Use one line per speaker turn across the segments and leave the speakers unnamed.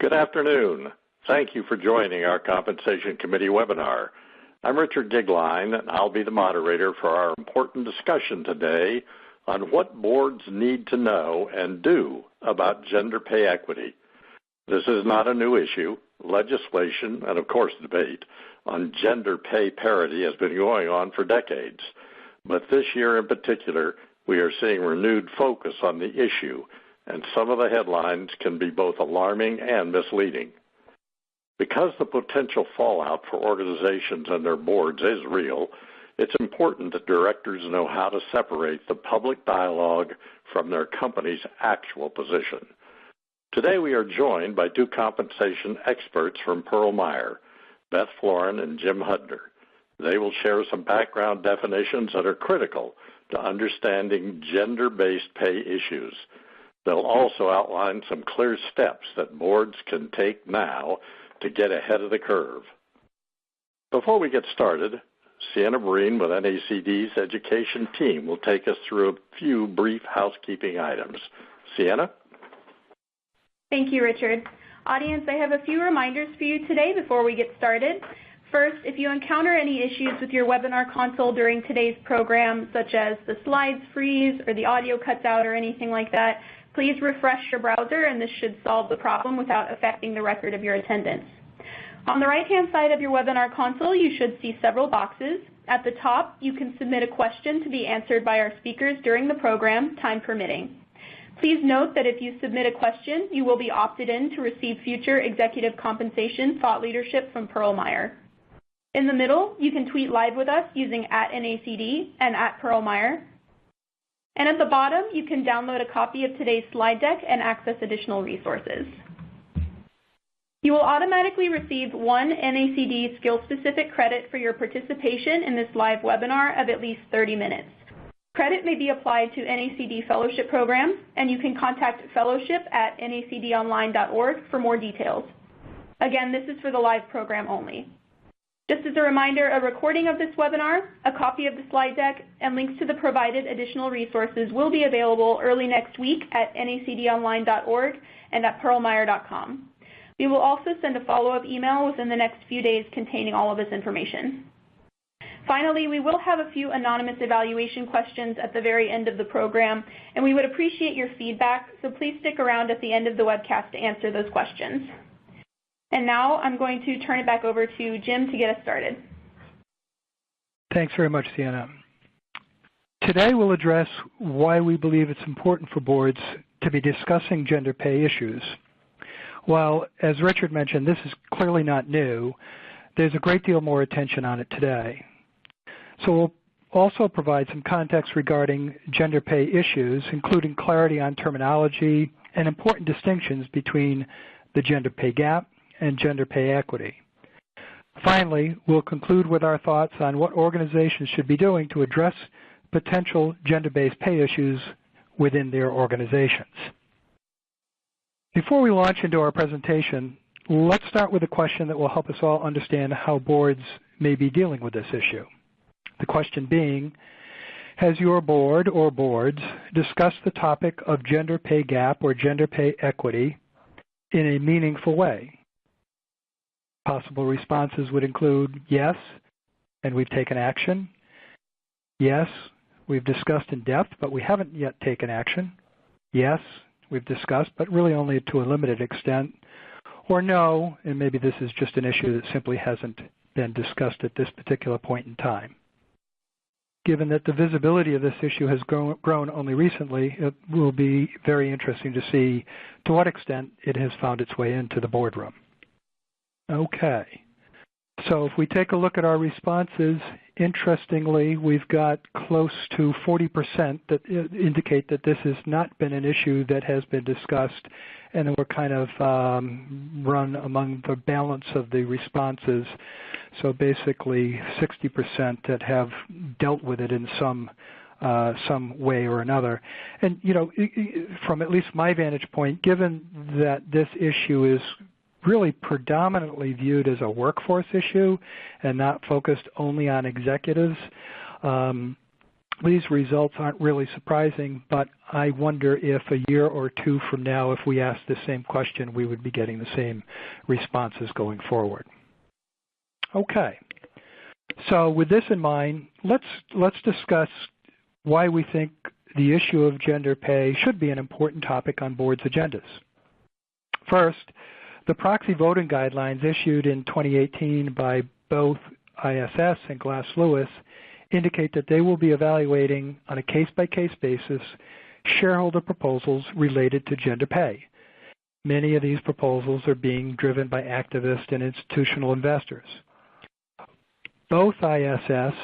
Good afternoon. Thank you for joining our Compensation Committee webinar. I'm Richard Gigline, and I'll be the moderator for our important discussion today on what boards need to know and do about gender pay equity. This is not a new issue. Legislation, and of course debate, on gender pay parity has been going on for decades. But this year in particular, we are seeing renewed focus on the issue, and some of the headlines can be both alarming and misleading. Because the potential fallout for organizations and their boards is real, it's important that directors know how to separate the public dialogue from their company's actual position. Today we are joined by two compensation experts from Pearl Meyer, Beth Florin and Jim Hudner. They will share some background definitions that are critical to understanding gender-based pay issues. They'll also outline some clear steps that boards can take now to get ahead of the curve. Before we get started, Sienna Breen with NACD's education team will take us through a few brief housekeeping items. Sienna?
Thank you, Richard. Audience, I have a few reminders for you today before we get started. First, if you encounter any issues with your webinar console during today's program, such as the slides freeze or the audio cuts out or anything like that, please refresh your browser and this should solve the problem without affecting the record of your attendance. On the right-hand side of your webinar console, you should see several boxes. At the top, you can submit a question to be answered by our speakers during the program, time permitting. Please note that if you submit a question, you will be opted in to receive future executive compensation thought leadership from Pearl Meyer. In the middle, you can tweet live with us using @NACD and @Pearl Meyer. And at the bottom, you can download a copy of today's slide deck and access additional resources. You will automatically receive one NACD skill-specific credit for your participation in this live webinar of at least 30 minutes. Credit may be applied to NACD fellowship programs, and you can contact fellowship@nacdonline.org for more details. Again, this is for the live program only. Just as a reminder, a recording of this webinar, a copy of the slide deck, and links to the provided additional resources will be available early next week at nacdonline.org and at pearlmeyer.com. We will also send a follow-up email within the next few days containing all of this information. Finally, we will have a few anonymous evaluation questions at the very end of the program, and we would appreciate your feedback, so please stick around at the end of the webcast to answer those questions. And now I'm going to turn it back over to Jim to get us started.
Thanks very much, Sienna. Today we'll address why we believe it's important for boards to be discussing gender pay issues. While, as Richard mentioned, this is clearly not new, there's a great deal more attention on it today. So we'll also provide some context regarding gender pay issues, including clarity on terminology and important distinctions between the gender pay gap and gender pay equity. Finally, we'll conclude with our thoughts on what organizations should be doing to address potential gender-based pay issues within their organizations. Before we launch into our presentation, let's start with a question that will help us all understand how boards may be dealing with this issue. The question being, has your board or boards discussed the topic of gender pay gap or gender pay equity in a meaningful way? Possible responses would include yes, and we've taken action. Yes, we've discussed in depth, but we haven't yet taken action. Yes, we've discussed, but really only to a limited extent. Or no, and maybe this is just an issue that simply hasn't been discussed at this particular point in time. Given that the visibility of this issue has grown only recently, it will be very interesting to see to what extent it has found its way into the boardroom. Okay, so if we take a look at our responses, interestingly, we've got close to 40% that indicate that this has not been an issue that has been discussed, and then we're kind of run among the balance of the responses. So basically 60% that have dealt with it in some way or another. And, you know, from at least my vantage point, given that this issue is really predominantly viewed as a workforce issue and not focused only on executives, These results aren't really surprising, but I wonder if a year or two from now, if we asked the same question, we would be getting the same responses going forward. Okay. So with this in mind, let's discuss why we think the issue of gender pay should be an important topic on boards' agendas. First, the proxy voting guidelines issued in 2018 by both ISS and Glass Lewis indicate that they will be evaluating on a case-by-case basis shareholder proposals related to gender pay. Many of these proposals are being driven by activist and institutional investors. Both ISS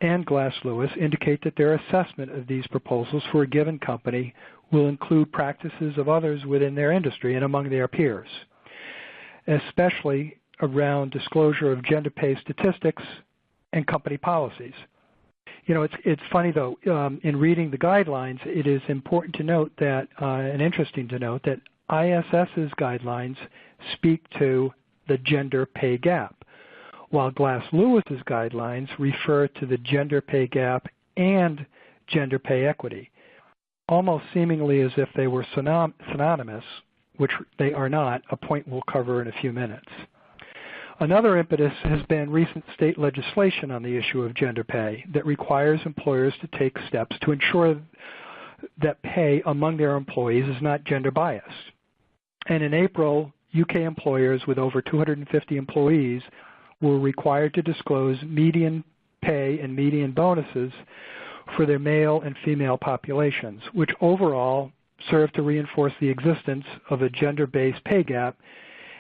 and Glass Lewis indicate that their assessment of these proposals for a given company will include practices of others within their industry and among their peers, especially around disclosure of gender pay statistics and company policies. You know, it's funny though, in reading the guidelines, it is important to note that, and interesting to note that ISS's guidelines speak to the gender pay gap, while Glass Lewis's guidelines refer to the gender pay gap and gender pay equity, almost seemingly as if they were synonymous, which they are not, a point we'll cover in a few minutes. Another impetus has been recent state legislation on the issue of gender pay that requires employers to take steps to ensure that pay among their employees is not gender biased. And in April, UK employers with over 250 employees were required to disclose median pay and median bonuses for their male and female populations, which overall served to reinforce the existence of a gender-based pay gap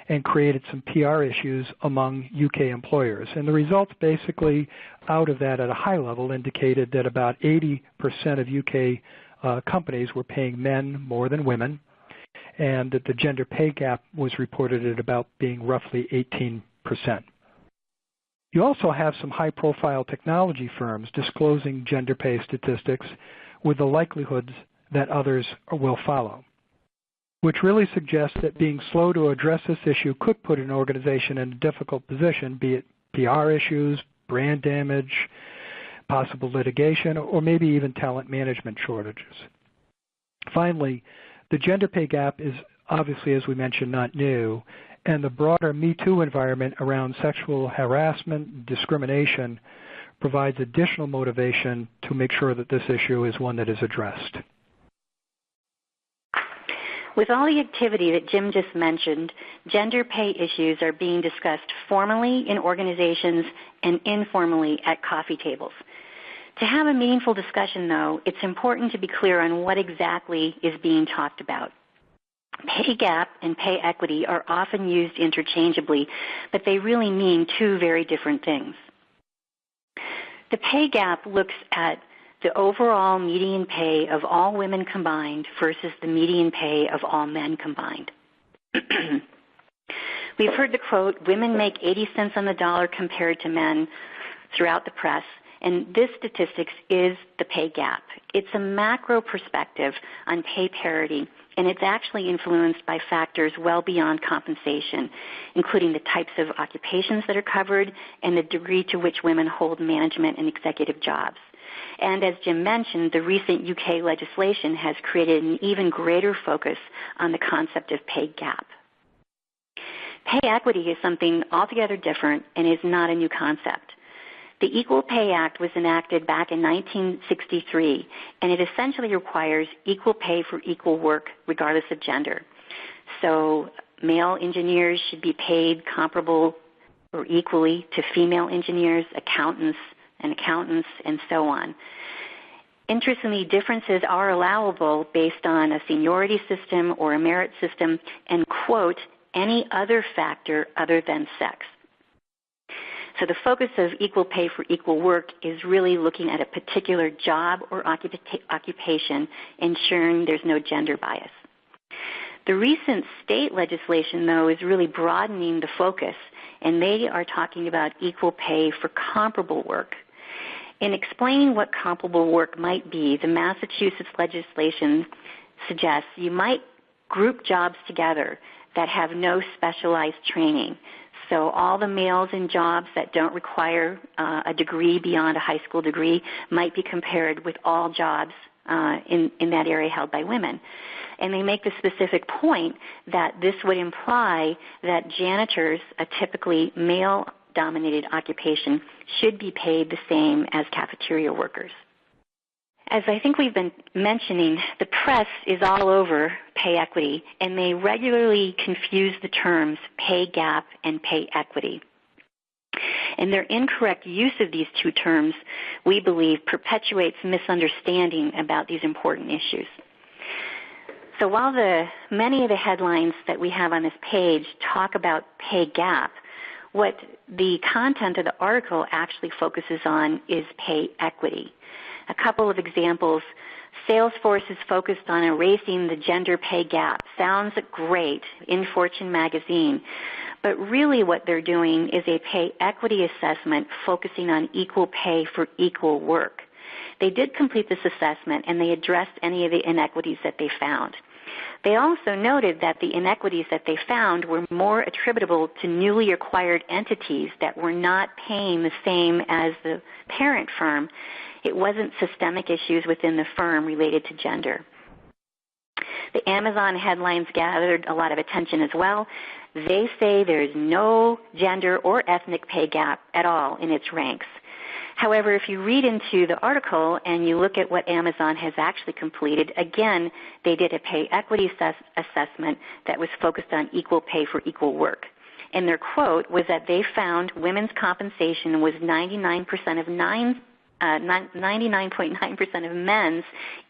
and created some PR issues among UK employers. And the results basically out of that at a high level indicated that about 80% of UK companies were paying men more than women, and that the gender pay gap was reported at about being roughly 18%. You also have some high-profile technology firms disclosing gender pay statistics with the likelihoods that others will follow, which really suggests that being slow to address this issue could put an organization in a difficult position, be it PR issues, brand damage, possible litigation, or maybe even talent management shortages. Finally, the gender pay gap is obviously, as we mentioned, not new, and the broader Me Too environment around sexual harassment and discrimination provides additional motivation to make sure that this issue is one that is addressed.
With all the activity that Jim just mentioned, gender pay issues are being discussed formally in organizations and informally at coffee tables. To have a meaningful discussion, though, it's important to be clear on what exactly is being talked about. Pay gap and pay equity are often used interchangeably, but they really mean two very different things. The pay gap looks at the overall median pay of all women combined versus the median pay of all men combined. We've heard the quote, "Women make 80 cents on the dollar compared to men," throughout the press, and this statistics is the pay gap. It's a macro perspective on pay parity, and it's actually influenced by factors well beyond compensation, including the types of occupations that are covered and the degree to which women hold management and executive jobs. And as Jim mentioned, the recent UK legislation has created an even greater focus on the concept of pay gap. Pay equity is something altogether different and is not a new concept. The Equal Pay Act was enacted back in 1963, and it essentially requires equal pay for equal work regardless of gender. So male engineers should be paid comparable or equally to female engineers, accountants, and so on. Interestingly, differences are allowable based on a seniority system or a merit system and, quote, any other factor other than sex. So the focus of equal pay for equal work is really looking at a particular job or occupation, ensuring there's no gender bias. The recent state legislation, though, is really broadening the focus, and they are talking about equal pay for comparable work. In explaining what comparable work might be, the Massachusetts legislation suggests you might group jobs together that have no specialized training. So all the males in jobs that don't require a degree beyond a high school degree might be compared with all jobs in that area held by women. And they make the specific point that this would imply that janitors, a typically male-dominated occupation, should be paid the same as cafeteria workers. As I think we've been mentioning, the press is all over pay equity, and they regularly confuse the terms pay gap and pay equity. And their incorrect use of these two terms, we believe, perpetuates misunderstanding about these important issues. So while many of the headlines that we have on this page talk about pay gap, what the content of the article actually focuses on is pay equity. A couple of examples. Salesforce is focused on erasing the gender pay gap. Sounds great in Fortune magazine, but really what they're doing is a pay equity assessment focusing on equal pay for equal work. They did complete this assessment, and they addressed any of the inequities that they found. They also noted that the inequities that they found were more attributable to newly acquired entities that were not paying the same as the parent firm. It wasn't systemic issues within the firm related to gender. The Amazon headlines gathered a lot of attention as well. They say there's no gender or ethnic pay gap at all in its ranks. However, if you read into the article and you look at what Amazon has actually completed, again, they did a pay equity assessment that was focused on equal pay for equal work. And their quote was that they found women's compensation was 99.9% of men's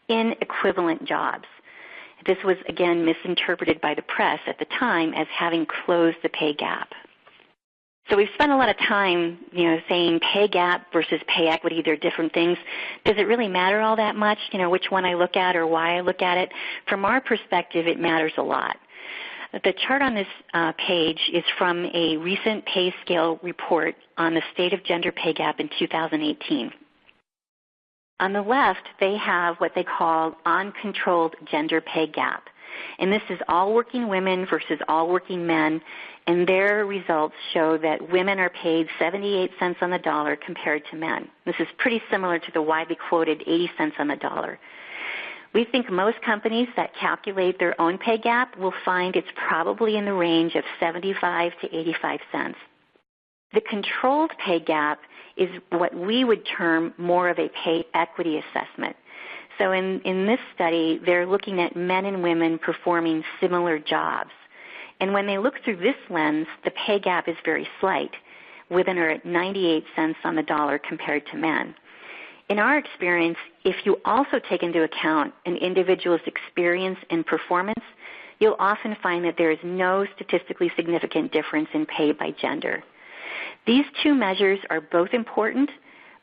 in equivalent jobs. This was, again, misinterpreted by the press at the time as having closed the pay gap. So we've spent a lot of time, saying pay gap versus pay equity, they're different things. Does it really matter all that much, which one I look at or why I look at it? From our perspective, it matters a lot. The chart on this page is from a recent pay scale report on the state of gender pay gap in 2018. On the left, they have what they call uncontrolled gender pay gap. And this is all working women versus all working men, and their results show that women are paid 78 cents on the dollar compared to men. This is pretty similar to the widely quoted 80 cents on the dollar. We think most companies that calculate their own pay gap will find it's probably in the range of 75 to 85 cents. The controlled pay gap is what we would term more of a pay equity assessment. So in this study, they're looking at men and women performing similar jobs. And when they look through this lens, the pay gap is very slight. Women are at 98 cents on the dollar compared to men. In our experience, if you also take into account an individual's experience and performance, you'll often find that there is no statistically significant difference in pay by gender. These two measures are both important,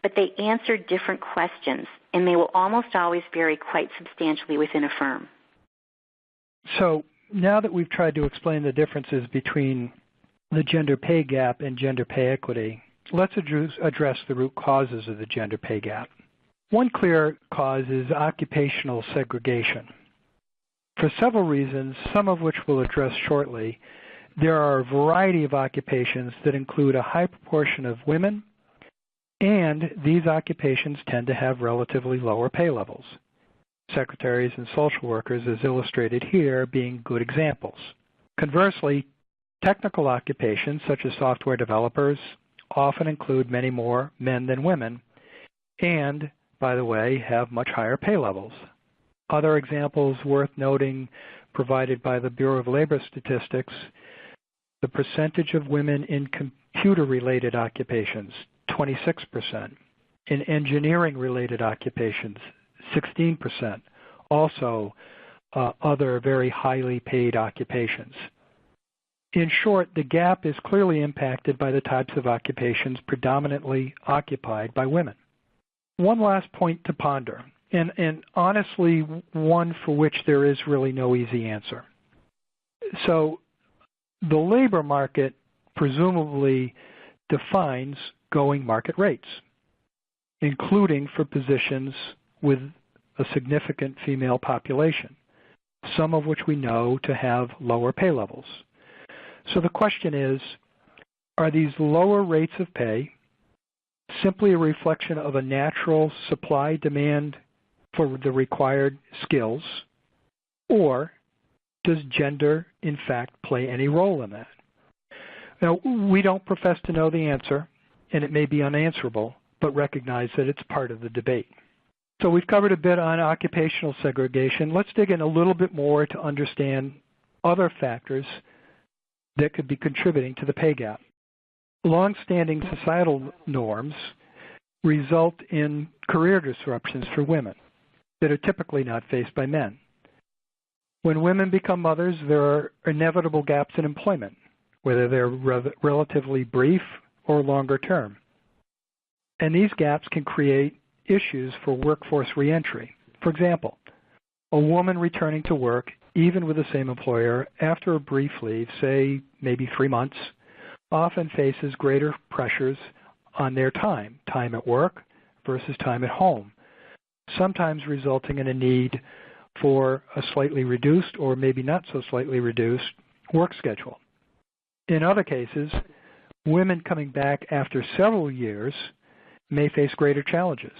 but they answer different questions, and they will almost always vary quite substantially within a firm.
So now that we've tried to explain the differences between the gender pay gap and gender pay equity, let's address the root causes of the gender pay gap. One clear cause is occupational segregation. For several reasons, some of which we'll address shortly, there are a variety of occupations that include a high proportion of women, and these occupations tend to have relatively lower pay levels. Secretaries and social workers, as illustrated here, being good examples. Conversely, technical occupations, such as software developers, often include many more men than women, and, by the way, have much higher pay levels. Other examples worth noting provided by the Bureau of Labor Statistics, the percentage of women in computer-related occupations, 26%. In engineering-related occupations, 16%. Also, other very highly paid occupations. In short, the gap is clearly impacted by the types of occupations predominantly occupied by women. One last point to ponder, and honestly one for which there is really no easy answer. So the labor market presumably defines going market rates, including for positions with a significant female population, some of which we know to have lower pay levels. So the question is, Are these lower rates of pay simply a reflection of a natural supply-demand for the required skills, or does gender, in fact, play any role in that? Now, we don't profess to know the answer, and it may be unanswerable, but recognize that it's part of the debate. So we've covered a bit on occupational segregation. Let's dig in a little bit more to understand other factors that could be contributing to the pay gap. Long-standing societal norms result in career disruptions for women that are typically not faced by men. When women become mothers, there are inevitable gaps in employment, whether they're relatively brief or longer term. And these gaps can create issues for workforce reentry. For example, a woman returning to work, even with the same employer, after a brief leave, say maybe 3 months, often faces greater pressures on their time at work versus time at home, sometimes resulting in a need for a slightly reduced or maybe not so slightly reduced work schedule. In other cases, women coming back after several years may face greater challenges,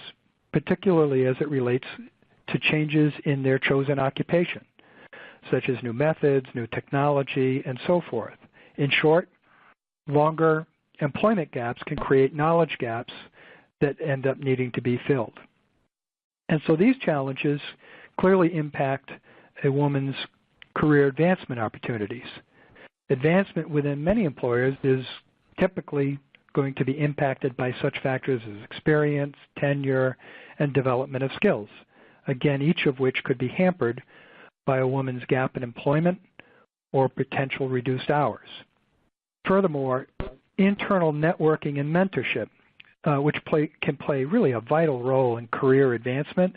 particularly as it relates to changes in their chosen occupation, such as new methods, new technology, and so forth. In short, longer employment gaps can create knowledge gaps that end up needing to be filled. And so these challenges clearly impact a woman's career advancement opportunities. Advancement within many employers is typically going to be impacted by such factors as experience, tenure, and development of skills, again, each of which could be hampered by a woman's gap in employment or potential reduced hours. Furthermore, internal networking and mentorship, which can play really a vital role in career advancement,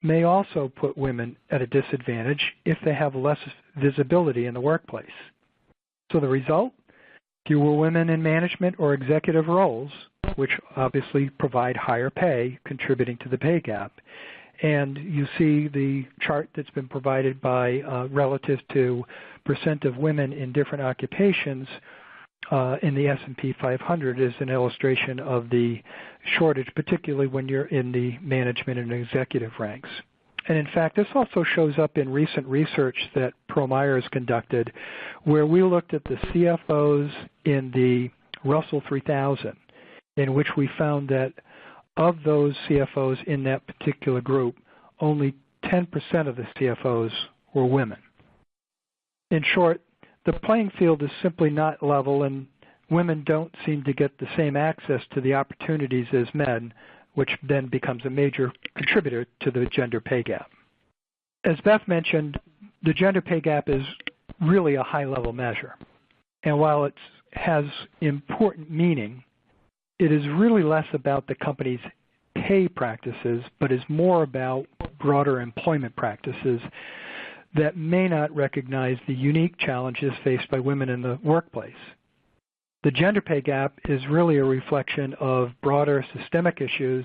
may also put women at a disadvantage if they have less visibility in the workplace. So the result? Fewer women in management or executive roles, which obviously provide higher pay, contributing to the pay gap. And you see the chart that's been provided by relative to percent of women in different occupations in the S&P 500 is an illustration of the shortage, particularly when you're in the management and executive ranks. And in fact, this also shows up in recent research that Pearl Meyer has conducted, where we looked at the CFOs in the Russell 3000, in which we found that of those CFOs in that particular group, only 10% of the CFOs were women. In short, the playing field is simply not level, and women don't seem to get the same access to the opportunities as men, which then becomes a major contributor to the gender pay gap. As Beth mentioned, the gender pay gap is really a high-level measure. And while it has important meaning, it is really less about the company's pay practices, but is more about broader employment practices that may not recognize the unique challenges faced by women in the workplace. The gender pay gap is really a reflection of broader systemic issues,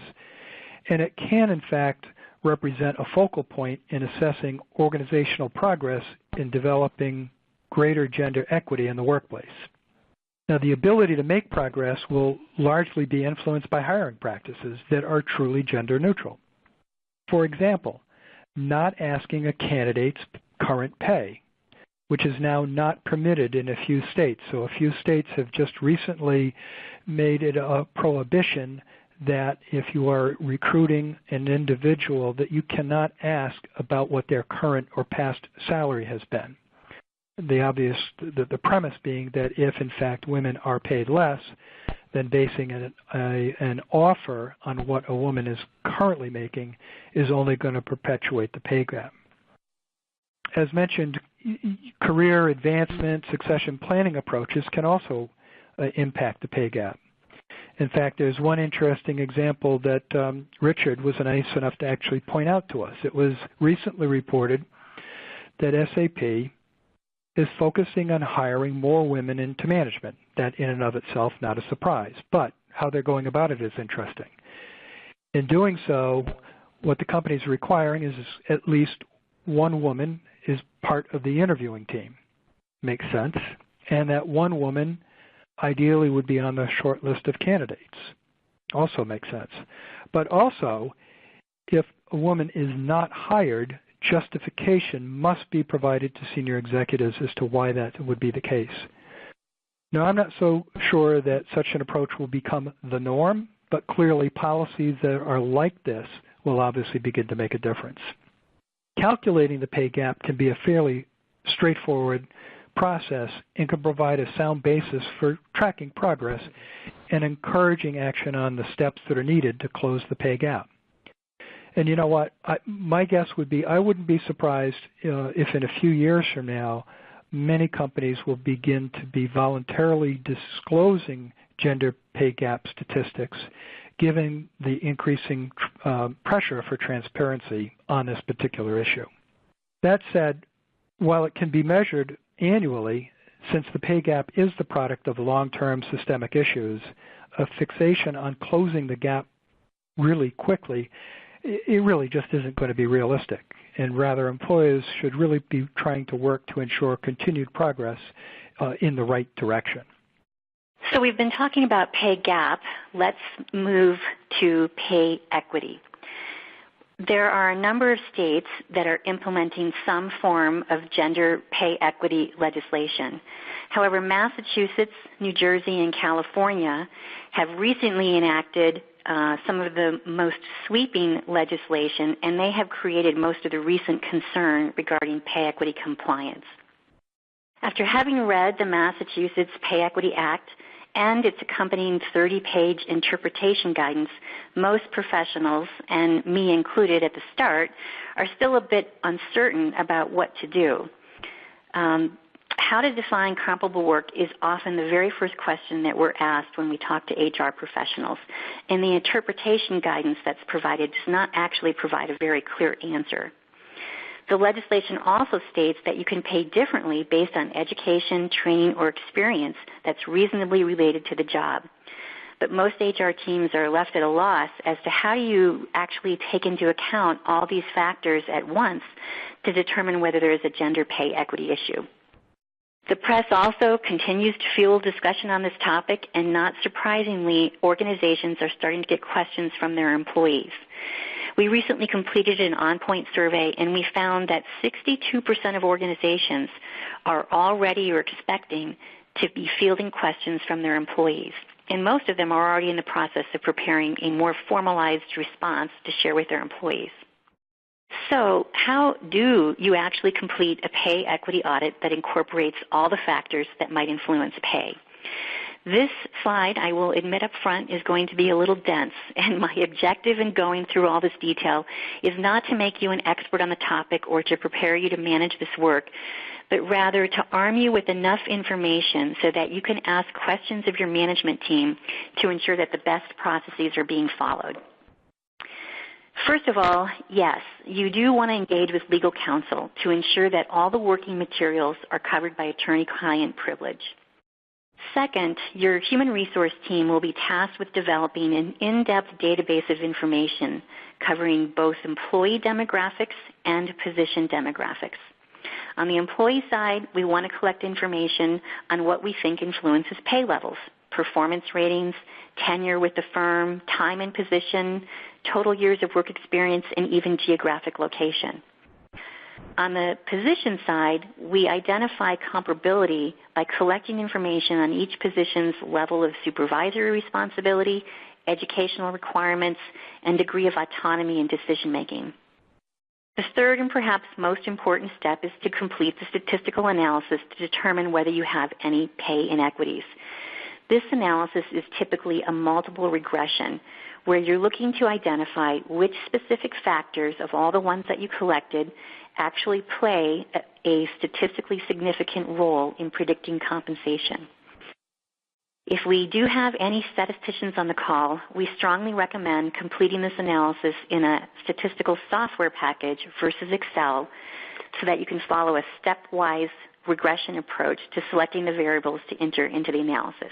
and it can, in fact, represent a focal point in assessing organizational progress in developing greater gender equity in the workplace. Now, the ability to make progress will largely be influenced by hiring practices that are truly gender neutral. For example, not asking a candidate's current pay, which is now not permitted in a few states. So a few states have just recently made it a prohibition that if you are recruiting an individual that you cannot ask about what their current or past salary has been. The premise being that if in fact women are paid less, then basing an offer on what a woman is currently making is only going to perpetuate the pay gap. As mentioned, career advancement, succession planning approaches can also impact the pay gap. In fact, there's one interesting example that Richard was nice enough to actually point out to us. It was recently reported that SAP is focusing on hiring more women into management. That in and of itself, not a surprise, but how they're going about it is interesting. In doing so, what the company is requiring is at least one woman is part of the interviewing team. Makes sense. And that one woman ideally would be on the short list of candidates. Also makes sense. But also, if a woman is not hired, justification must be provided to senior executives as to why that would be the case. Now, I'm not so sure that such an approach will become the norm, but clearly policies that are like this will obviously begin to make a difference. Calculating the pay gap can be a fairly straightforward process and can provide a sound basis for tracking progress and encouraging action on the steps that are needed to close the pay gap. And you know what? My guess would be I wouldn't be surprised if in a few years from now many companies will begin to be voluntarily disclosing gender pay gap statistics, given the increasing pressure for transparency on this particular issue. That said, while it can be measured annually, since the pay gap is the product of long-term systemic issues, a fixation on closing the gap really quickly, it really just isn't going to be realistic. And rather, employers should really be trying to work to ensure continued progress in the right direction.
So we've been talking about pay gap. Let's move to pay equity. There are a number of states that are implementing some form of gender pay equity legislation. However, Massachusetts, New Jersey, and California have recently enacted some of the most sweeping legislation, and they have created most of the recent concern regarding pay equity compliance. After having read the Massachusetts Pay Equity Act and its accompanying 30-page interpretation guidance, most professionals, and me included at the start, are still a bit uncertain about what to do. How to define comparable work is often the very first question that we're asked when we talk to HR professionals, and the interpretation guidance that's provided does not actually provide a very clear answer. The legislation also states that you can pay differently based on education, training, or experience that's reasonably related to the job. But most HR teams are left at a loss as to how do you actually take into account all these factors at once to determine whether there is a gender pay equity issue. The press also continues to fuel discussion on this topic, and not surprisingly, organizations are starting to get questions from their employees. We recently completed an on-point survey, and we found that 62% of organizations are already or expecting to be fielding questions from their employees. And most of them are already in the process of preparing a more formalized response to share with their employees. So how do you actually complete a pay equity audit that incorporates all the factors that might influence pay? This slide, I will admit up front, is going to be a little dense, and my objective in going through all this detail is not to make you an expert on the topic or to prepare you to manage this work, but rather to arm you with enough information so that you can ask questions of your management team to ensure that the best processes are being followed. First of all, yes, you do want to engage with legal counsel to ensure that all the working materials are covered by attorney-client privilege. Second, your human resource team will be tasked with developing an in-depth database of information covering both employee demographics and position demographics. On the employee side, we want to collect information on what we think influences pay levels, performance ratings, tenure with the firm, time and position, total years of work experience, and even geographic location. On the position side, we identify comparability by collecting information on each position's level of supervisory responsibility, educational requirements, and degree of autonomy in decision-making. The third and perhaps most important step is to complete the statistical analysis to determine whether you have any pay inequities. This analysis is typically a multiple regression, where you're looking to identify which specific factors of all the ones that you collected actually play a statistically significant role in predicting compensation. If we do have any statisticians on the call, we strongly recommend completing this analysis in a statistical software package versus Excel so that you can follow a stepwise regression approach to selecting the variables to enter into the analysis.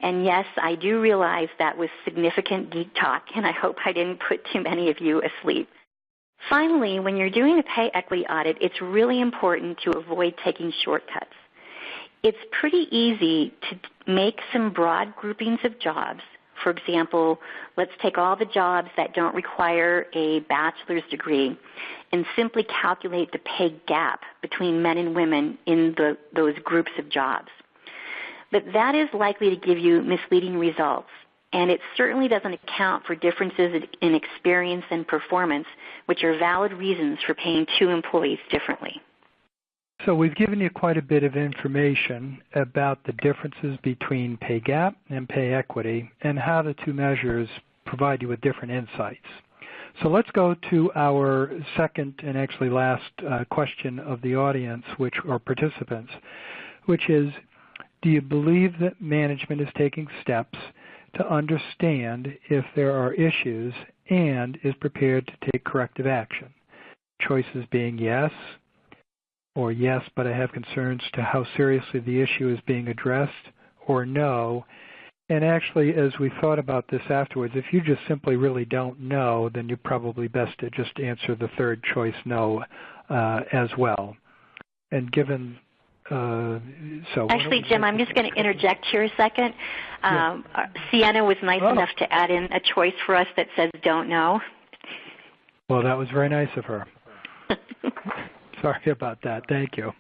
And yes, I do realize that was significant geek talk, and I hope I didn't put too many of you asleep. Finally, when you're doing a pay equity audit, it's really important to avoid taking shortcuts. It's pretty easy to make some broad groupings of jobs. For example, let's take all the jobs that don't require a bachelor's degree and simply calculate the pay gap between men and women in those groups of jobs. But that is likely to give you misleading results, and it certainly doesn't account for differences in experience and performance, which are valid reasons for paying two employees differently.
So we've given you quite a bit of information about the differences between pay gap and pay equity and how the two measures provide you with different insights. So let's go to our second and actually last question of the audience, or participants, which is, do you believe that management is taking steps to understand if there are issues and is prepared to take corrective action? Choices being yes, or yes, but I have concerns to how seriously the issue is being addressed, or no. And actually, as we thought about this afterwards, if you just simply really don't know, then you're probably best to just answer the third choice, no, as well. And given,
Actually, Jim, I'm just going to interject here a second. Sienna was nice enough to add in a choice for us that says don't know.
Well, that was very nice of her. Sorry about that. Thank you.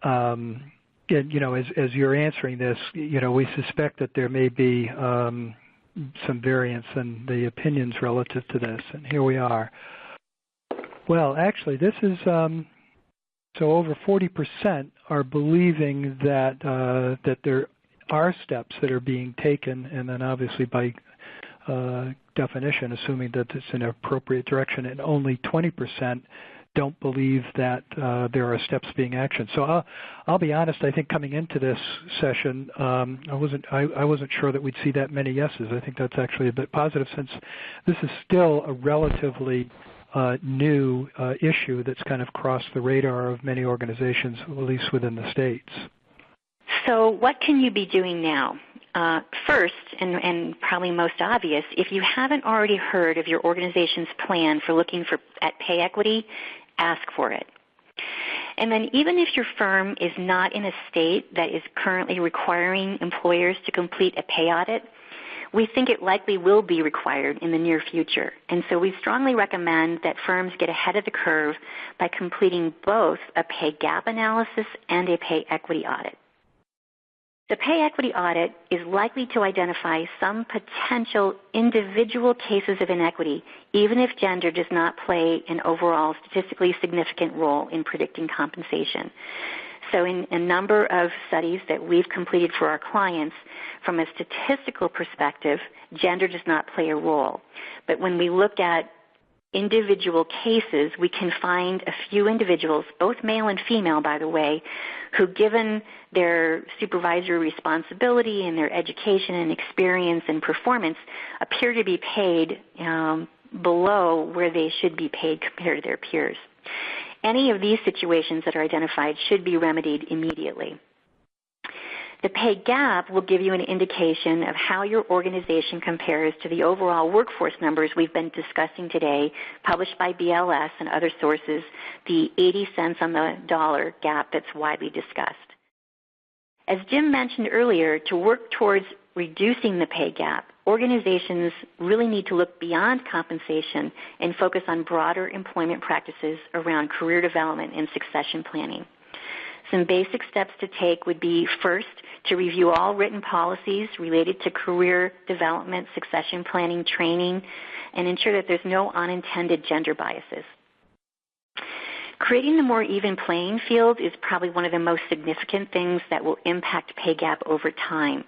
And, as you're answering this, we suspect that there may be some variance in the opinions relative to this, and here we are. Well, actually, this is so over 40% are believing that that there are steps that are being taken, and then obviously by definition, assuming that it's in an appropriate direction, and only 20% don't believe that there are steps being actioned. So I'll be honest. I think coming into this session, I wasn't sure that we'd see that many yeses. I think that's actually a bit positive, since this is still a relatively new issue that's kind of crossed the radar of many organizations, at least within the states.
So what can you be doing now? First, and probably most obvious, if you haven't already heard of your organization's plan for looking at pay equity, ask for it. And then even if your firm is not in a state that is currently requiring employers to complete a pay audit, we think it likely will be required in the near future. And so we strongly recommend that firms get ahead of the curve by completing both a pay gap analysis and a pay equity audit. The pay equity audit is likely to identify some potential individual cases of inequity, even if gender does not play an overall statistically significant role in predicting compensation. So in a number of studies that we've completed for our clients, from a statistical perspective, gender does not play a role. But when we look at individual cases, we can find a few individuals, both male and female, by the way, who, given their supervisory responsibility and their education and experience and performance, appear to be paid below where they should be paid compared to their peers. Any of these situations that are identified should be remedied immediately. The pay gap will give you an indication of how your organization compares to the overall workforce numbers we've been discussing today, published by BLS and other sources, the 80 cents on the dollar gap that's widely discussed. As Jim mentioned earlier, to work towards reducing the pay gap, organizations really need to look beyond compensation and focus on broader employment practices around career development and succession planning. Some basic steps to take would be, first, to review all written policies related to career development, succession planning, training, and ensure that there's no unintended gender biases. Creating the more even playing field is probably one of the most significant things that will impact pay gap over time.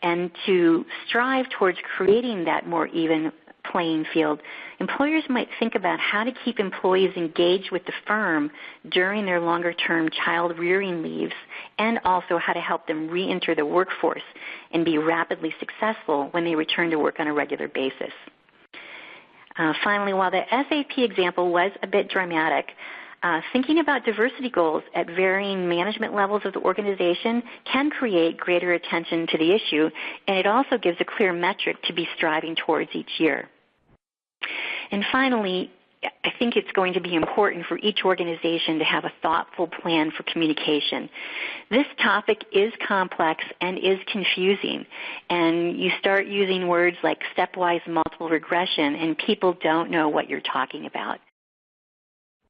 And to strive towards creating that more even playing field, employers might think about how to keep employees engaged with the firm during their longer-term child rearing leaves, and also how to help them re-enter the workforce and be rapidly successful when they return to work on a regular basis. Finally, while the SAP example was a bit dramatic, thinking about diversity goals at varying management levels of the organization can create greater attention to the issue, and it also gives a clear metric to be striving towards each year. And finally, I think it's going to be important for each organization to have a thoughtful plan for communication. This topic is complex and is confusing, and you start using words like stepwise multiple regression, and people don't know what you're talking about.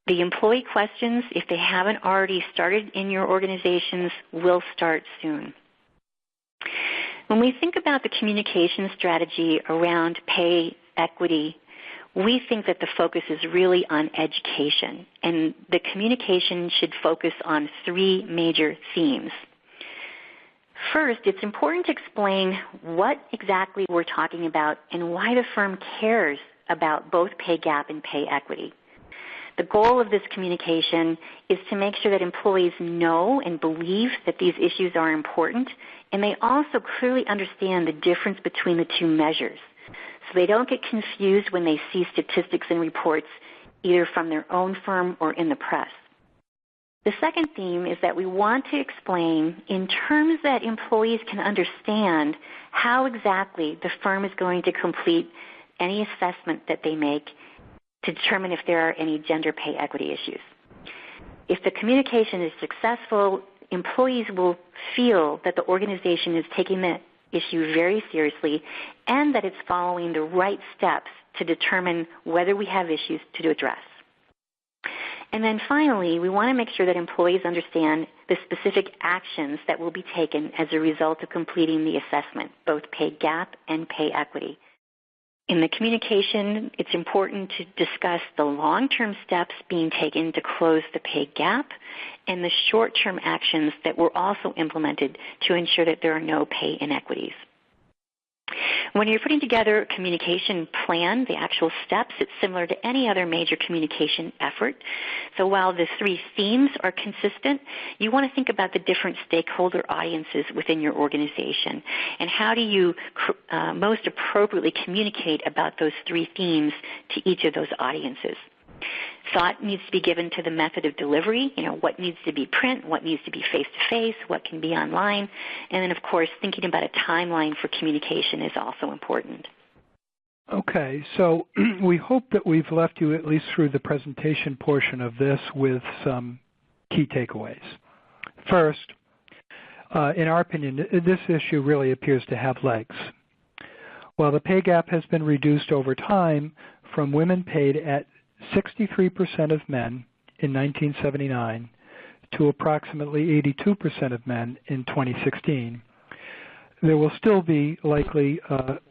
The employee questions, if they haven't already started in your organizations, will start soon. When we think about the communication strategy around pay equity, we think that the focus is really on education, and the communication should focus on three major themes. First, it's important to explain what exactly we're talking about and why the firm cares about both pay gap and pay equity. The goal of this communication is to make sure that employees know and believe that these issues are important, and they also clearly understand the difference between the two measures, so they don't get confused when they see statistics and reports either from their own firm or in the press. The second theme is that we want to explain in terms that employees can understand how exactly the firm is going to complete any assessment that they make to determine if there are any gender pay equity issues. If the communication is successful, employees will feel that the organization is taking the issue very seriously and that it's following the right steps to determine whether we have issues to address. And then finally, we want to make sure that employees understand the specific actions that will be taken as a result of completing the assessment, both pay gap and pay equity. In the communication, it's important to discuss the long-term steps being taken to close the pay gap and the short-term actions that were also implemented to ensure that there are no pay inequities. When you're putting together a communication plan, the actual steps, it's similar to any other major communication effort. So while the three themes are consistent, you want to think about the different stakeholder audiences within your organization and how do you most appropriately communicate about those three themes to each of those audiences. Thought needs to be given to the method of delivery, what needs to be print, what needs to be face-to-face, what can be online, and then, of course, thinking about a timeline for communication is also important.
Okay, so we hope that we've left you, at least through the presentation portion of this, with some key takeaways. First, in our opinion, this issue really appears to have legs. While the pay gap has been reduced over time from women paid at 63% of men in 1979 to approximately 82% of men in 2016, there will still be likely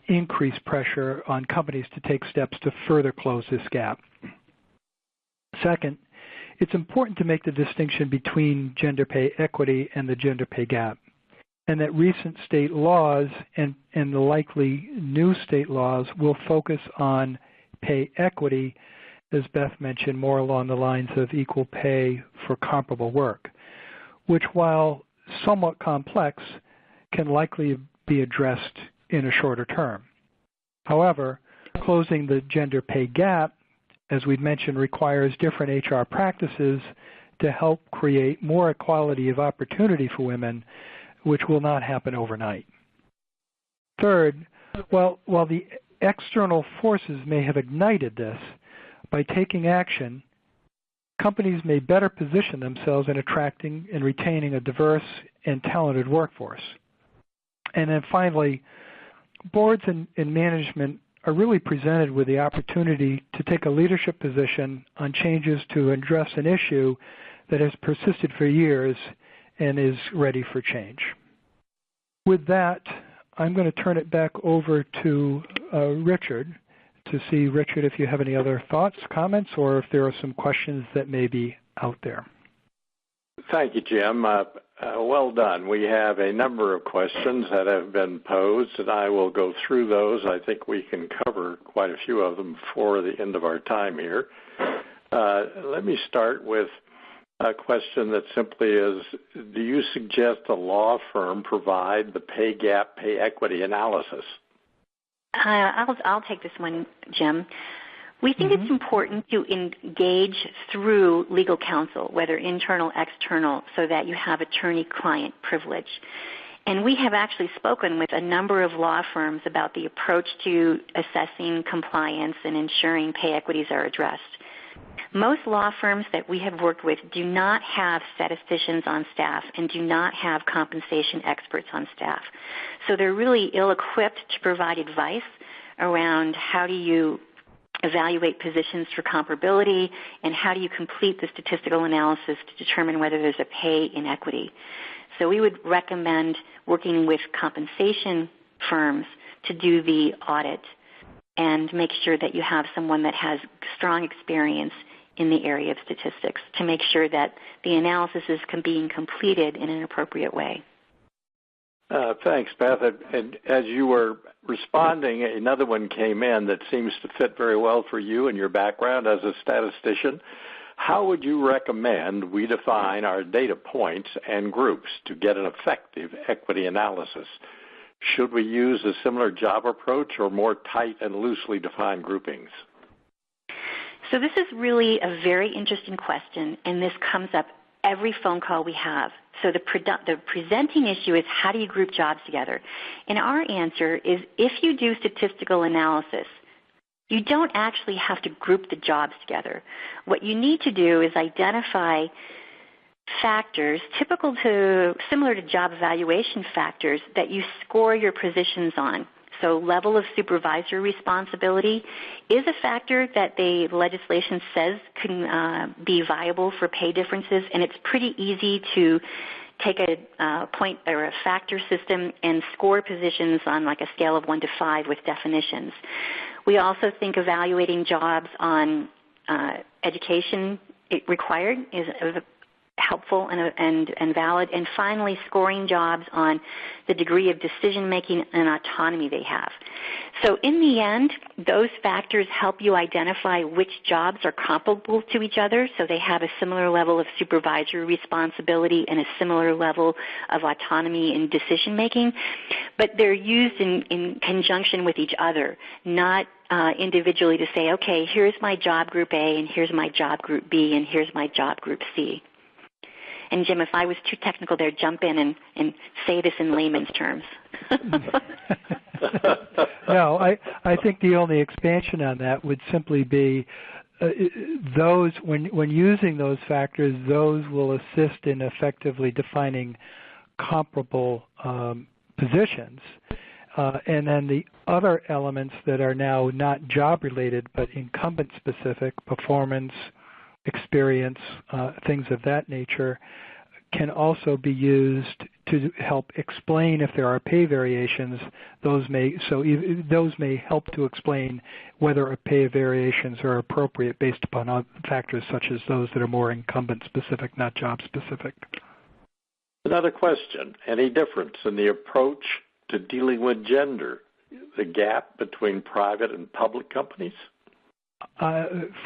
increased pressure on companies to take steps to further close this gap. Second, it's important to make the distinction between gender pay equity and the gender pay gap, and that recent state laws and the likely new state laws will focus on pay equity, as Beth mentioned, more along the lines of equal pay for comparable work, which, while somewhat complex, can likely be addressed in a shorter term. However, closing the gender pay gap, as we mentioned, requires different HR practices to help create more equality of opportunity for women, which will not happen overnight. Third, while the external forces may have ignited this, by taking action, companies may better position themselves in attracting and retaining a diverse and talented workforce. And then finally, boards and management are really presented with the opportunity to take a leadership position on changes to address an issue that has persisted for years and is ready for change. With that, I'm going to turn it back over to Richard to see, Richard, if you have any other thoughts, comments, or if there are some questions that may be out there.
Thank you, Jim. Well done. We have a number of questions that have been posed, and I will go through those. I think we can cover quite a few of them before the end of our time here. Let me start with a question that simply is, do you suggest a law firm provide the pay gap, pay equity analysis?
I'll take this one, Jim. We think it's important to engage through legal counsel, whether internal, external, so that you have attorney-client privilege. And we have actually spoken with a number of law firms about the approach to assessing compliance and ensuring pay equities are addressed. Most law firms that we have worked with do not have statisticians on staff and do not have compensation experts on staff. So they're really ill-equipped to provide advice around how do you evaluate positions for comparability and how do you complete the statistical analysis to determine whether there's a pay inequity. So we would recommend working with compensation firms to do the audit and make sure that you have someone that has strong experience in the area of statistics to make sure that the analysis is being completed in an appropriate way.
Thanks, Beth. And as you were responding, another one came in that seems to fit very well for you and your background as a statistician. How would you recommend we define our data points and groups to get an effective equity analysis? Should we use a similar job approach or more tight and loosely defined groupings?
So this is really a very interesting question, and this comes up every phone call we have. So the presenting issue is how do you group jobs together? And our answer is if you do statistical analysis, you don't actually have to group the jobs together. What you need to do is identify factors similar to job evaluation factors that you score your positions on. So level of supervisor responsibility is a factor that the legislation says can be viable for pay differences, and it's pretty easy to take a point or a factor system and score positions on like a scale of 1 to 5 with definitions. We also think evaluating jobs on education required is helpful and valid, and finally scoring jobs on the degree of decision-making and autonomy they have. So in the end, those factors help you identify which jobs are comparable to each other, so they have a similar level of supervisory responsibility and a similar level of autonomy in decision-making, but they're used in conjunction with each other, not individually to say, okay, here's my job group A, and here's my job group B, and here's my job group C. And Jim, if I was too technical there, jump in and say this in layman's terms.
No, I think the only expansion on that would simply be those, when using those factors, those will assist in effectively defining comparable positions. And then the other elements that are now not job-related but incumbent-specific, performance, experience, things of that nature, can also be used to help explain if there are pay variations. Those may help to explain whether pay variations are appropriate based upon factors such as those that are more incumbent-specific, not job-specific.
Another question: any difference in the approach to dealing with gender, the gap between private and public companies?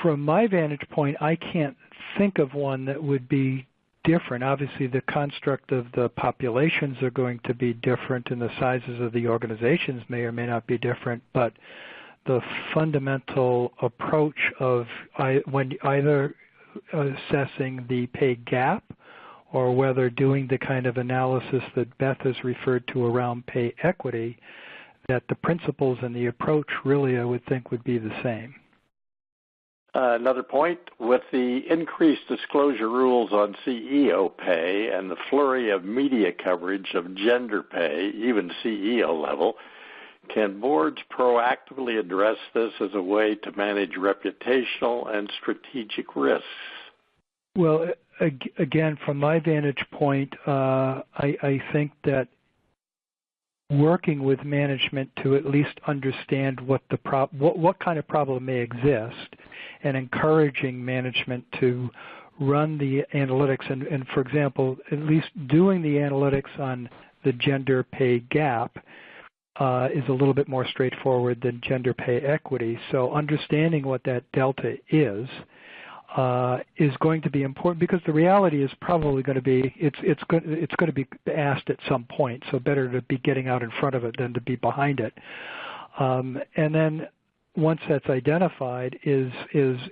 From my vantage point, I can't think of one that would be different. Obviously, the construct of the populations are going to be different, and the sizes of the organizations may or may not be different, but the fundamental approach of when either assessing the pay gap or whether doing the kind of analysis that Beth has referred to around pay equity, that the principles and the approach really, I would think, would be the same.
Another point, with the increased disclosure rules on CEO pay and the flurry of media coverage of gender pay, even CEO level, can boards proactively address this as a way to manage reputational and strategic risks?
Well, again, from my vantage point, I think that working with management to at least understand what kind of problem may exist, and encouraging management to run the analytics, and for example, at least doing the analytics on the gender pay gap is a little bit more straightforward than gender pay equity. So understanding what that delta is going to be important, because the reality is probably going to be it's going to be asked at some point. So better to be getting out in front of it than to be behind it. And then once that's identified, is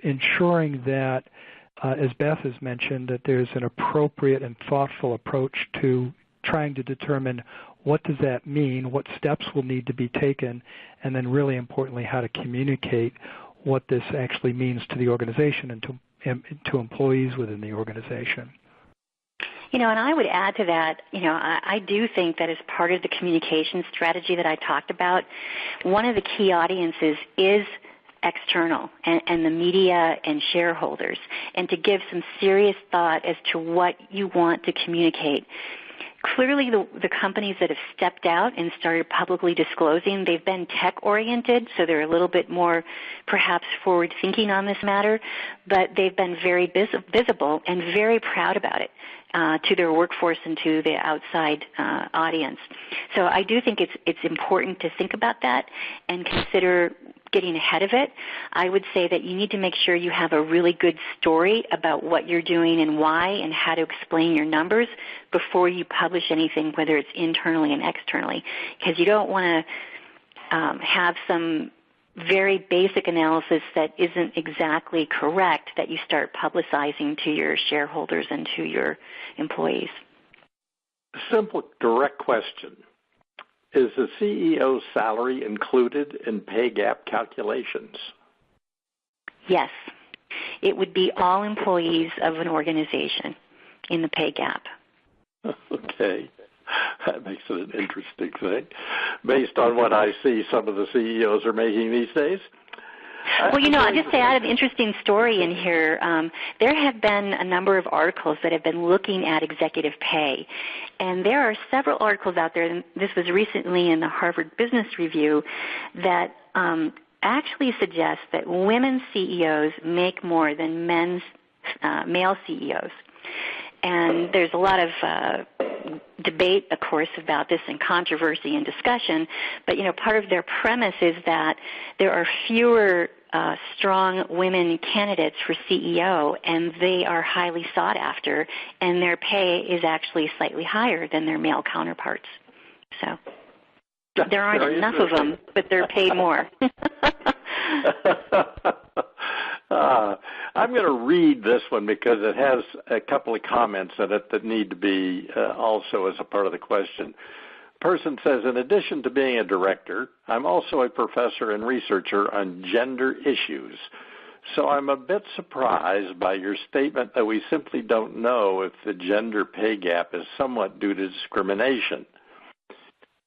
ensuring that, as Beth has mentioned, that there's an appropriate and thoughtful approach to trying to determine what does that mean, what steps will need to be taken, and then really importantly how to communicate what this actually means to the organization and to employees within the organization.
And I would add to that, I do think that as part of the communication strategy that I talked about, one of the key audiences is external and the media and shareholders, and to give some serious thought as to what you want to communicate. Clearly, the companies that have stepped out and started publicly disclosing, they've been tech-oriented, so they're a little bit more perhaps forward-thinking on this matter, but they've been very visible and very proud about it to their workforce and to the outside audience. So I do think it's important to think about that and consider getting ahead of it. I would say that you need to make sure you have a really good story about what you're doing and why and how to explain your numbers before you publish anything, whether it's internally and externally, because you don't want to have some very basic analysis that isn't exactly correct that you start publicizing to your shareholders and to your employees.
Simple, direct question. Is the CEO's salary included in pay gap calculations?
Yes. It would be all employees of an organization in the pay gap.
Okay. That makes it an interesting thing. Based on what I see some of the CEOs are making these days.
Well, I'll just say I have an interesting story in here. There have been a number of articles that have been looking at executive pay, and there are several articles out there, and this was recently in the Harvard Business Review, that actually suggest that women CEOs make more than male CEOs. And there's a lot of debate, of course, about this and controversy and discussion, but, part of their premise is that there are fewer strong women candidates for CEO, and they are highly sought after, and their pay is actually slightly higher than their male counterparts. So there aren't enough of them, but they're paid more.
I'm going to read this one because it has a couple of comments in it that need to be also as a part of the question. Person says, in addition to being a director, I'm also a professor and researcher on gender issues. So I'm a bit surprised by your statement that we simply don't know if the gender pay gap is somewhat due to discrimination.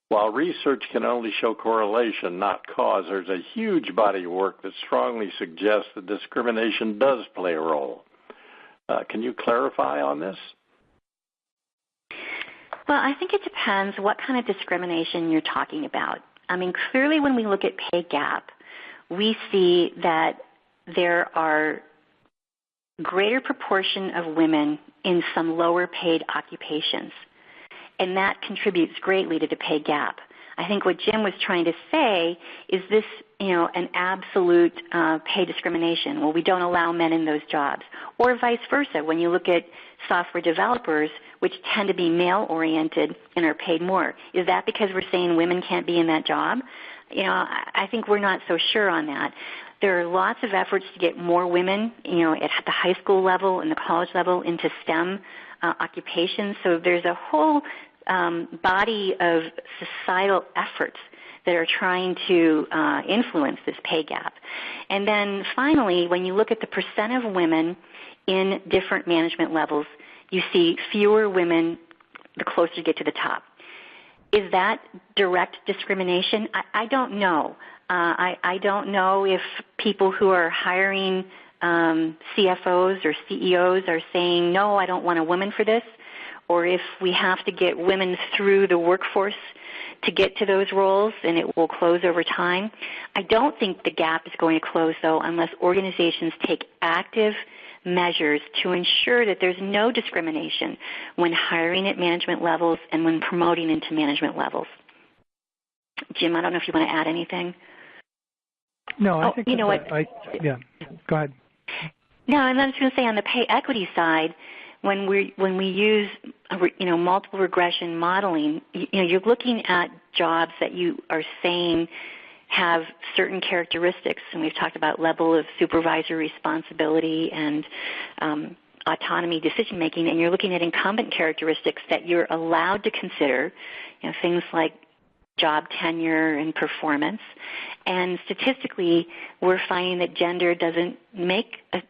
While research can only show correlation, not cause, there's a huge body of work that strongly suggests that discrimination does play a role. Can you clarify on this?
Well, I think it depends what kind of discrimination you're talking about. I mean, clearly when we look at pay gap, we see that there are greater proportion of women in some lower paid occupations, and that contributes greatly to the pay gap. I think what Jim was trying to say is this, an absolute pay discrimination. Well, we don't allow men in those jobs. Or vice versa, when you look at software developers, which tend to be male-oriented and are paid more. Is that because we're saying women can't be in that job? I think we're not so sure on that. There are lots of efforts to get more women, at the high school level and the college level into STEM occupations. So there's a whole body of societal efforts that are trying to influence this pay gap. And then finally, when you look at the percent of women in different management levels, you see fewer women the closer you get to the top. Is that direct discrimination? I don't know. I don't know if people who are hiring CFOs or CEOs are saying, no, I don't want a woman for this, or if we have to get women through the workforce to get to those roles and it will close over time. I don't think the gap is going to close, though, unless organizations take active measures to ensure that there's no discrimination when hiring at management levels and when promoting into management levels. Jim, I don't know if you want to add anything.
No, I think
you know what?
Yeah, go ahead.
No, and I was going to say on the pay equity side, when we use multiple regression modeling, you're looking at jobs that you are saying have certain characteristics, and we've talked about level of supervisory responsibility and autonomy decision-making, and you're looking at incumbent characteristics that you're allowed to consider, things like job tenure and performance. And statistically, we're finding that gender doesn't make a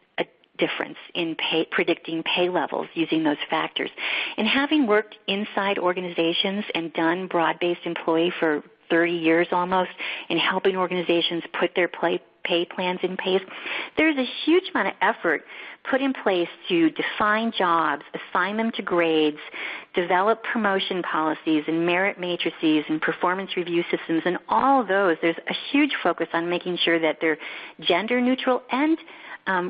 difference in predicting pay levels using those factors. And having worked inside organizations and done broad-based employee for 30 years almost, and helping organizations put their pay plans in place, there's a huge amount of effort put in place to define jobs, assign them to grades, develop promotion policies and merit matrices and performance review systems, and all of those. There's a huge focus on making sure that they're gender neutral and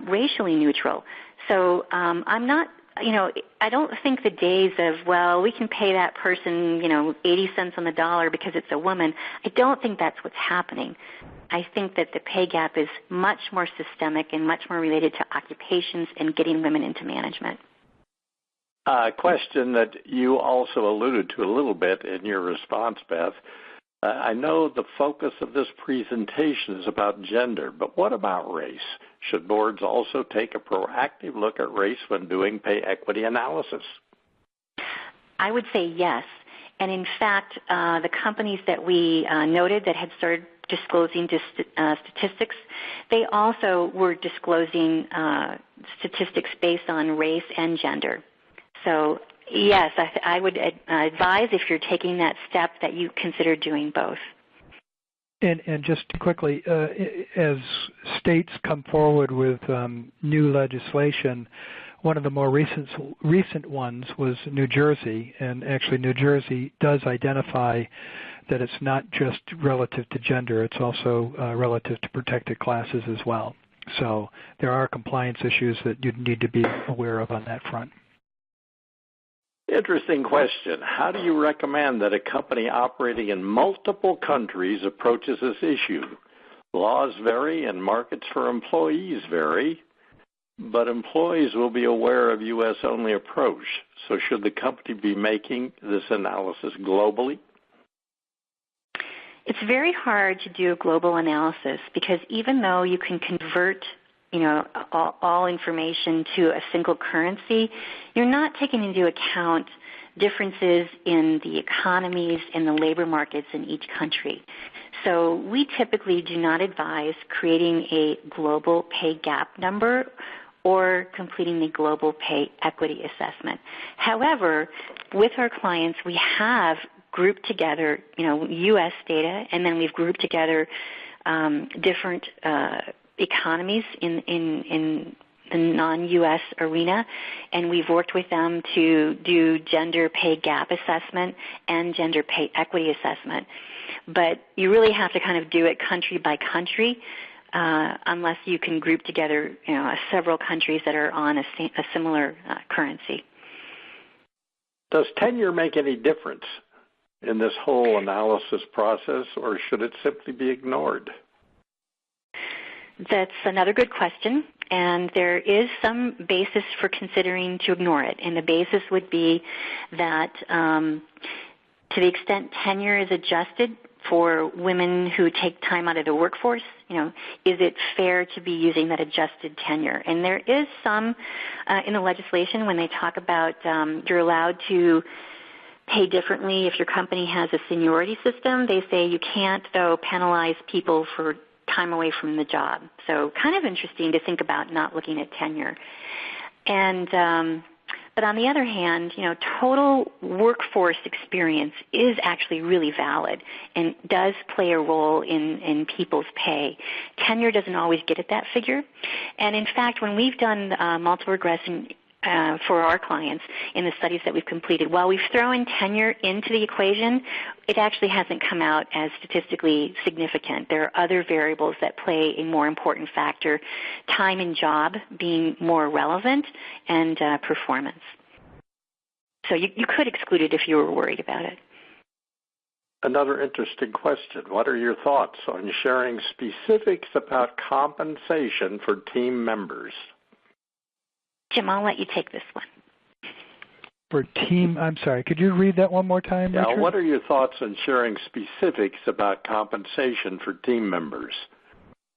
racially neutral. So I'm not, I don't think the days of, well, we can pay that person, 80 cents on the dollar because it's a woman. I don't think that's what's happening. I think that the pay gap is much more systemic and much more related to occupations and getting women into management.
A question that you also alluded to a little bit in your response, Beth. I know the focus of this presentation is about gender, but what about race? Should boards also take a proactive look at race when doing pay equity analysis?
I would say yes. And in fact, the companies that we noted that had started disclosing statistics, they also were disclosing statistics based on race and gender. So yes, I would advise, if you're taking that step, that you consider doing both.
And just quickly, as states come forward with new legislation, one of the more recent ones was New Jersey, and actually New Jersey does identify that it's not just relative to gender, it's also relative to protected classes as well. So there are compliance issues that you need to be aware of on that front.
Interesting question. How do you recommend that a company operating in multiple countries approaches this issue? Laws vary and markets for employees vary, but employees will be aware of U.S.-only approach. So should the company be making this analysis globally?
It's very hard to do a global analysis because even though you can convert all information to a single currency, you're not taking into account differences in the economies and the labor markets in each country. So we typically do not advise creating a global pay gap number or completing the global pay equity assessment. However, with our clients, we have grouped together, U.S. data, and then we've grouped together different economies in the non-U.S. arena, and we've worked with them to do gender pay gap assessment and gender pay equity assessment. But you really have to kind of do it country by country unless you can group together several countries that are on a similar currency.
Does tenure make any difference in this whole analysis process, or should it simply be ignored?
That's another good question, and there is some basis for considering to ignore it. And the basis would be that to the extent tenure is adjusted for women who take time out of the workforce, is it fair to be using that adjusted tenure? And there is some in the legislation when they talk about you're allowed to pay differently if your company has a seniority system. They say you can't, though, penalize people for time away from the job. So kind of interesting to think about not looking at tenure. And but on the other hand, total workforce experience is actually really valid and does play a role in people's pay. Tenure doesn't always get at that figure. And in fact, when we've done multiple regression for our clients in the studies that we've completed, while we've thrown tenure into the equation, it actually hasn't come out as statistically significant. There are other variables that play a more important factor, time in job being more relevant, and performance. So you could exclude it if you were worried about it.
Another interesting question. What are your thoughts on sharing specifics about compensation for team members?
Jim, I'll let you take this one.
I'm sorry, could you read that one more time, Richard?
What are your thoughts on sharing specifics about compensation for team members?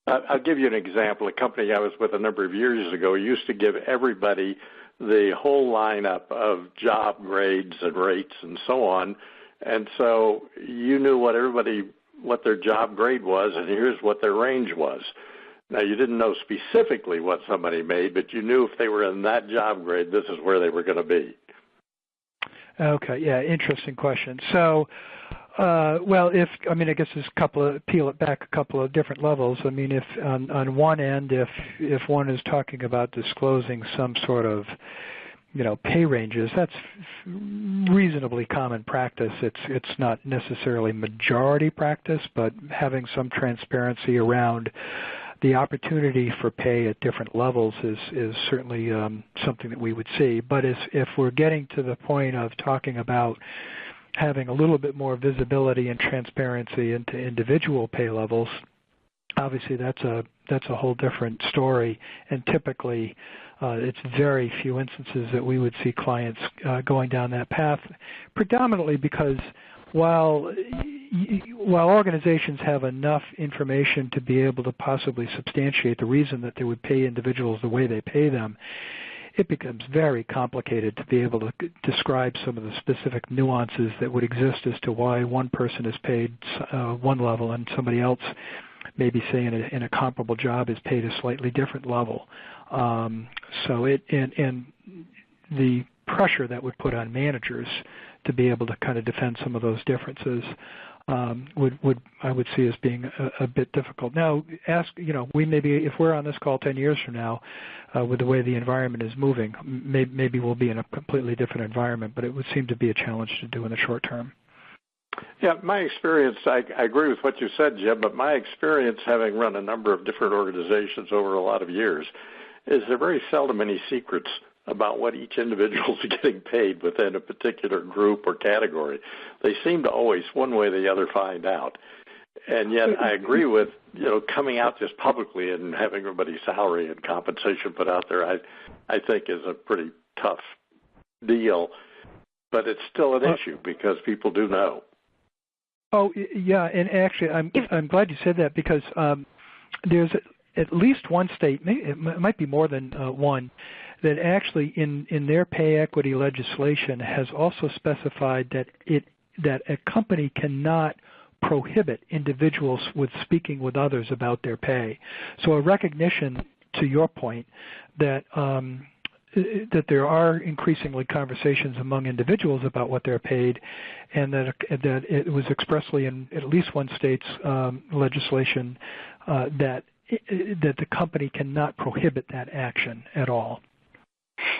I'll give you an example. A company I was with a number of years ago used to give everybody the whole lineup of job grades and rates and so on. And so you knew what their job grade was, and here's what their range was. Now, you didn't know specifically what somebody made, but you knew if they were in that job grade, this is where they were going to be.
Okay, yeah, interesting question. So, I guess there's peel it back a couple of different levels. I mean, if on one end, if one is talking about disclosing some sort of, pay ranges, that's reasonably common practice. It's not necessarily majority practice, but having some transparency around the opportunity for pay at different levels is certainly something that we would see. But if we're getting to the point of talking about having a little bit more visibility and transparency into individual pay levels, obviously that's a whole different story. And typically, it's very few instances that we would see clients going down that path, predominantly because while organizations have enough information to be able to possibly substantiate the reason that they would pay individuals the way they pay them, it becomes very complicated to be able to describe some of the specific nuances that would exist as to why one person is paid one level and somebody else, maybe say in a comparable job, is paid a slightly different level. So and the pressure that would put on managers to be able to kind of defend some of those differences I would see as being a bit difficult. Now, we maybe, if we're on this call 10 years from now, with the way the environment is moving, maybe we'll be in a completely different environment, but it would seem to be a challenge to do in the short term.
Yeah, my experience, I agree with what you said, Jim, but my experience having run a number of different organizations over a lot of years is there are very seldom any secrets about what each individual is getting paid within a particular group or category. They seem to always, one way or the other, find out. And yet I agree with, coming out just publicly and having everybody's salary and compensation put out there, I think is a pretty tough deal. But it's still an issue because people do know.
Oh, yeah, and actually I'm glad you said that because there's at least one state, it might be more than one, that actually in their pay equity legislation has also specified that a company cannot prohibit individuals with speaking with others about their pay. So a recognition, to your point, that there are increasingly conversations among individuals about what they're paid, and that it was expressly in at least one state's legislation that the company cannot prohibit that action at all.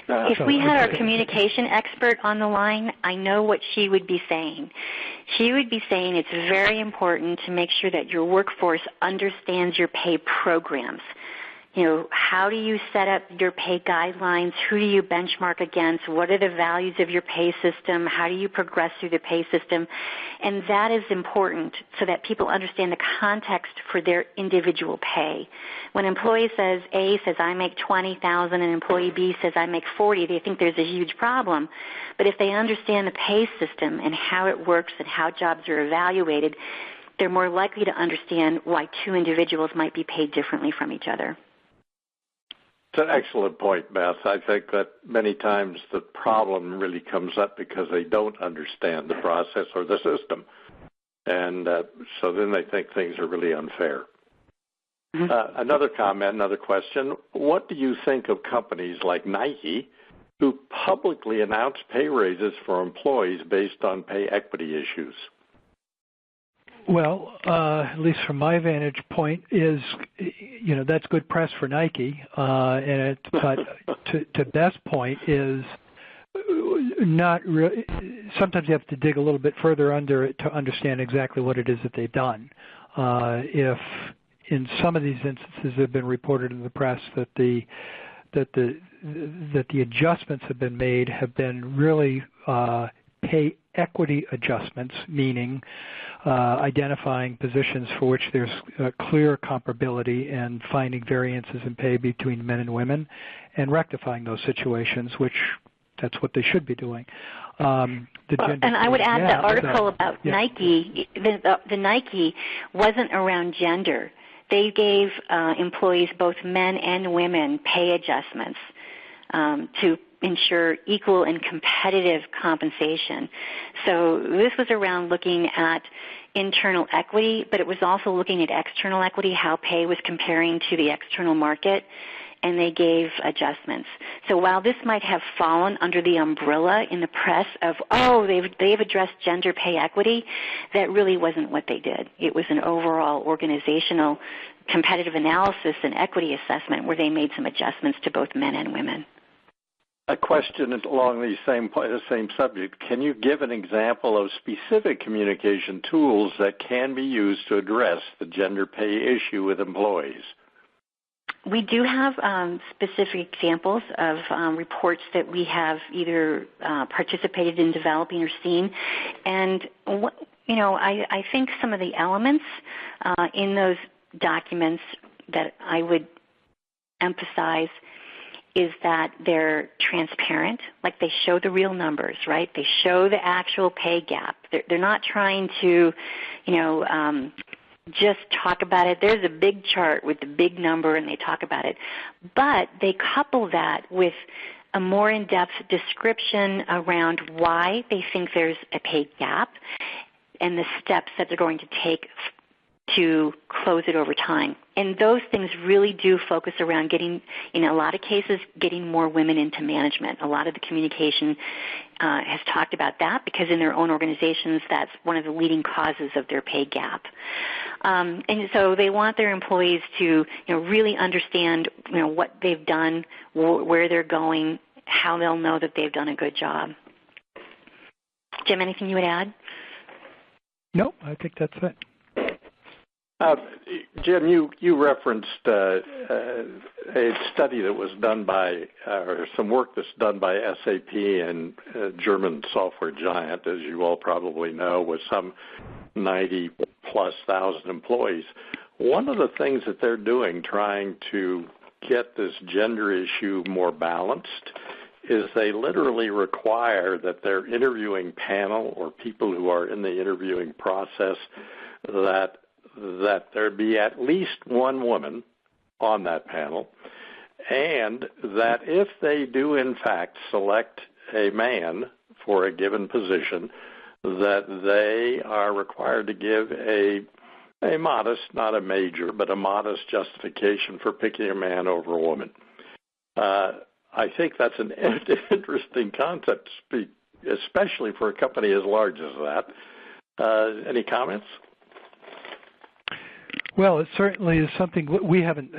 If we had our communication expert on the line, I know what she would be saying. She would be saying it's very important to make sure that your workforce understands your pay programs. How do you set up your pay guidelines? Who do you benchmark against? What are the values of your pay system? How do you progress through the pay system? And that is important so that people understand the context for their individual pay. When employee A says I make $20,000 and employee B says I make $40,000, they think there's a huge problem. But if they understand the pay system and how it works and how jobs are evaluated, they're more likely to understand why two individuals might be paid differently from each other.
It's an excellent point, Beth. I think that many times the problem really comes up because they don't understand the process or the system. And so then they think things are really unfair. Mm-hmm. Another comment, another question. What do you think of companies like Nike who publicly announce pay raises for employees based on pay equity issues?
Well, at least from my vantage point, is that's good press for Nike, but to Beth's point is not really. Sometimes you have to dig a little bit further under it to understand exactly what it is that they've done. If in some of these instances have been reported in the press that the adjustments have been really pay equity adjustments, meaning identifying positions for which there's clear comparability and finding variances in pay between men and women and rectifying those situations, which that's what they should be doing. And
I would add the article about Nike, the Nike wasn't around gender. They gave employees, both men and women, pay adjustments to ensure equal and competitive compensation. So this was around looking at internal equity, but it was also looking at external equity, how pay was comparing to the external market, and they gave adjustments. So while this might have fallen under the umbrella in the press of, oh, they've addressed gender pay equity, that really wasn't what they did. It was an overall organizational competitive analysis and equity assessment where they made some adjustments to both men and women.
A question along the same subject. Can you give an example of specific communication tools that can be used to address the gender pay issue with employees?
We do have specific examples of reports that we have either participated in developing or seen. And, I think some of the elements in those documents that I would emphasize is that they're transparent, like they show the real numbers, right? They show the actual pay gap. They're not trying to, just talk about it. There's a big chart with the big number and they talk about it. But they couple that with a more in-depth description around why they think there's a pay gap and the steps that they're going to take to close it over time. And those things really do focus around getting, in a lot of cases, getting more women into management. A lot of the communication has talked about that because in their own organizations, that's one of the leading causes of their pay gap. And so they want their employees to really understand what they've done, where they're going, how they'll know that they've done a good job. Jim, anything you would add?
No, I think that's it.
Jim, you referenced a study that was done by, or some work that's done by SAP and German software giant, as you all probably know, with some 90-plus thousand employees. One of the things that they're doing, trying to get this gender issue more balanced, is they literally require that their interviewing panel or people who are in the interviewing process that there be at least one woman on that panel, and that if they do in fact select a man for a given position, that they are required to give a modest, not a major, but a modest justification for picking a man over a woman. I think that's an interesting concept, especially for a company as large as that. Any comments?
Well, it certainly is something we haven't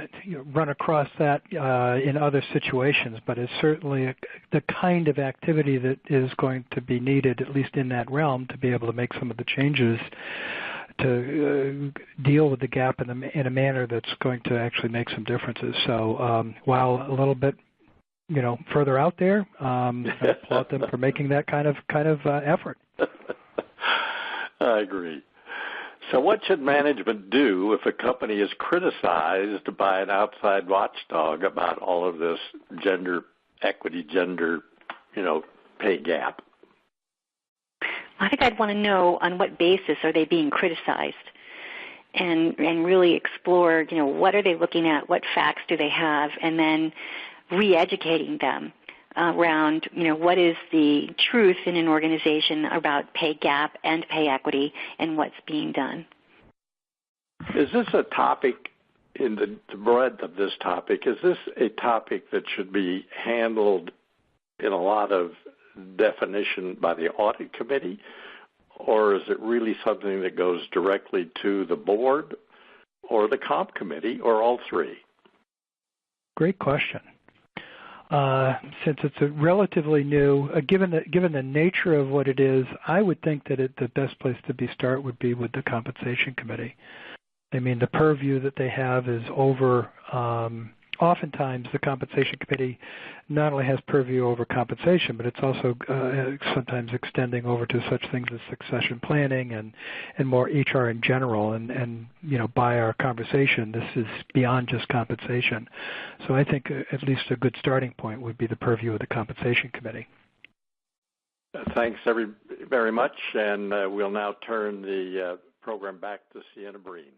run across that in other situations, but it's certainly the kind of activity that is going to be needed, at least in that realm, to be able to make some of the changes to deal with the gap in a manner that's going to actually make some differences. So while a little bit further out there, I applaud them for making that kind of effort.
I agree. So what should management do if a company is criticized by an outside watchdog about all of this gender equity, pay gap?
I think I'd want to know on what basis are they being criticized and really explore, what are they looking at, what facts do they have, and then re-educating them around, what is the truth in an organization about pay gap and pay equity and what's being done.
Is this a topic, in the breadth of this topic, is this a topic that should be handled in a lot of definition by the audit committee, or is it really something that goes directly to the board or the comp committee or all three?
Great question. Since it's a relatively new, given the nature of what it is, I would think that the best place to start would be with the compensation committee. I mean, the purview that they have is over. Oftentimes, the compensation committee not only has purview over compensation, but it's also sometimes extending over to such things as succession planning and more HR in general. And by our conversation, this is beyond just compensation. So I think at least a good starting point would be the purview of the compensation committee.
Thanks very much, and we'll now turn the program back to Sienna Breen.